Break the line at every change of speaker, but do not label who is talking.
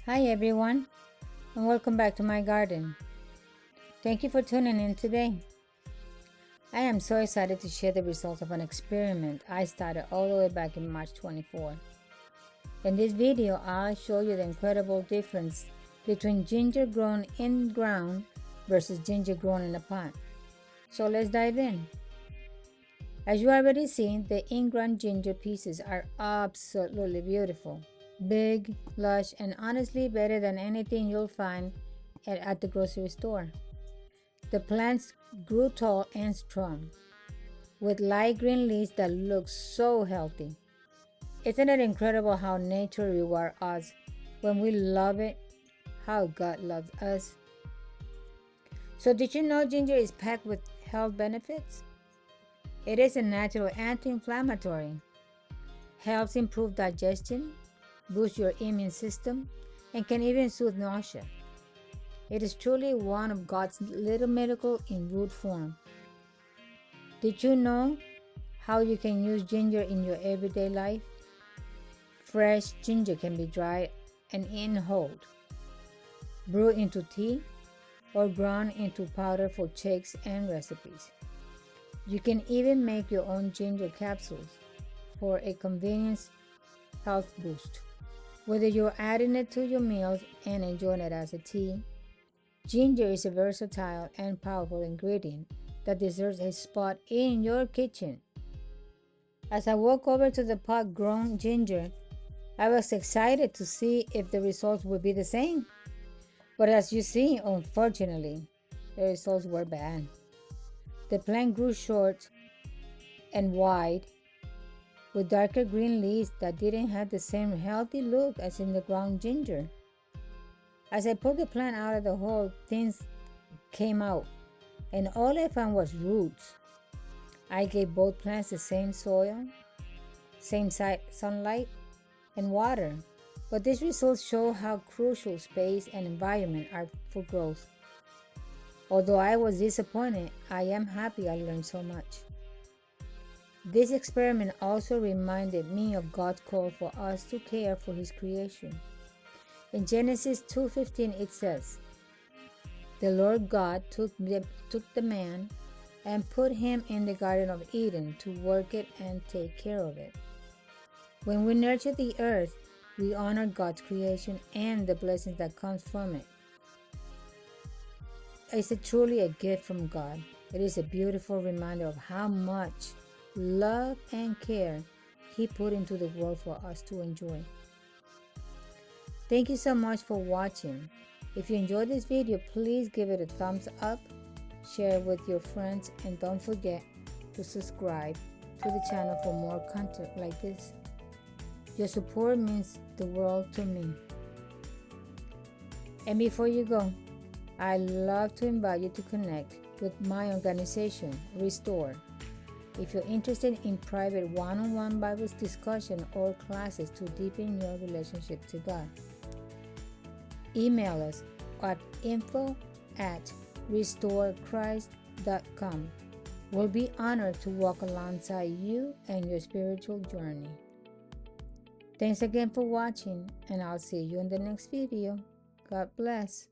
Hi everyone, and welcome back to my garden. Thank you for tuning in today. I am so excited to share the results of an experiment I started all the way back in March 24. In this video, I'll show you the incredible difference between ginger grown in ground versus ginger grown in a pot. So let's dive in. As you already seen, the in-ground ginger pieces are absolutely beautiful. Big, lush, and honestly better than anything you'll find at the grocery store. The plants grew tall and strong, with light green leaves that look so healthy. Isn't it incredible how nature rewards us when we love it, how God loves us? So did you know ginger is packed with health benefits? It is a natural anti-inflammatory, helps improve digestion, boosts your immune system, and can even soothe nausea. It is truly one of God's little miracle in root form. Did you know how you can use ginger in your everyday life? Fresh ginger can be dried and eaten whole, brewed into tea, or ground into powder for shakes and recipes. You can even make your own ginger capsules for a convenient health boost. Whether you're adding it to your meals and enjoying it as a tea, ginger is a versatile and powerful ingredient that deserves a spot in your kitchen. As I walked over to the pot grown ginger, I was excited to see if the results would be the same. But as you see, unfortunately, the results were bad. The plant grew short and wide, with darker green leaves that didn't have the same healthy look as in the ground ginger. As I pulled the plant out of the hole, things came out, and all I found was roots. I gave both plants the same soil, same sunlight, and water, but these results show how crucial space and environment are for growth. Although I was disappointed, I am happy I learned so much. This experiment also reminded me of God's call for us to care for His creation. In Genesis 2:15 it says, "The Lord God took the man and put him in the Garden of Eden to work it and take care of it." When we nurture the earth, we honor God's creation and the blessings that comes from it. It's truly a gift from God. It is a beautiful reminder of how much love and care He put into the world for us to enjoy. Thank you so much for watching. If you enjoyed this video, please give it a thumbs up, share it with your friends, and don't forget to subscribe to the channel for more content like this. Your support means the world to me. And before you go, I'd love to invite you to connect with my organization, Restore. If you're interested in private one-on-one Bible discussion or classes to deepen your relationship to God, email us at info@restorechrist.com. We'll be honored to walk alongside you and your spiritual journey. Thanks again for watching, and I'll see you in the next video. God bless.